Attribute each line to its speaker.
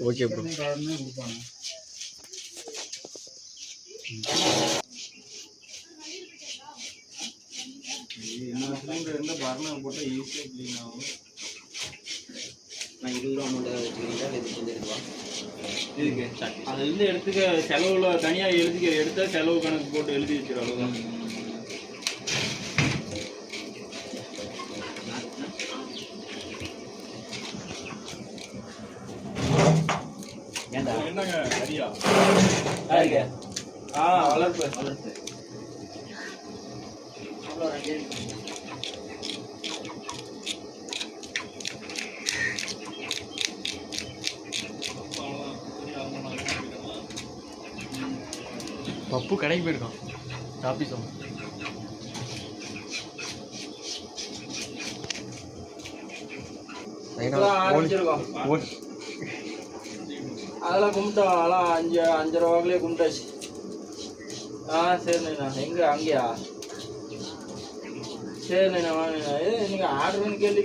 Speaker 1: Okay bro.
Speaker 2: கொடுப்பாங்க. இந்த burner போட்டால் ஈஸியாக க்ளீன் ஆகும்.
Speaker 1: நான் 20 ரூபா அமௌண்ட் வச்சுக்கிறீங்களா இல்லை இது எடுத்துவா
Speaker 2: இதுக்கு அதுலேருந்து எடுத்துக்க செலவில் தனியாக எடுத்தால் செலவு கணக்கு போட்டு எழுதி வச்சிடும் அவ்வளோதான். என்னங்க சரியா வளர்ப்பு வளர்ப்பு
Speaker 1: பப்பு கடைக்கு போயிருக்கான் ஆஃபீஸும்.
Speaker 2: அதெல்லாம் கும்பிட்டோம். அதெல்லாம் 5 ரூபாக்குள்ளே கும்பிட்டாச்சு. சரிண்ணா எங்கே அங்கேயா? சரிண்ணா வாங்கண்ணா. நீங்கள் ஆர்டர்னு கேள்வி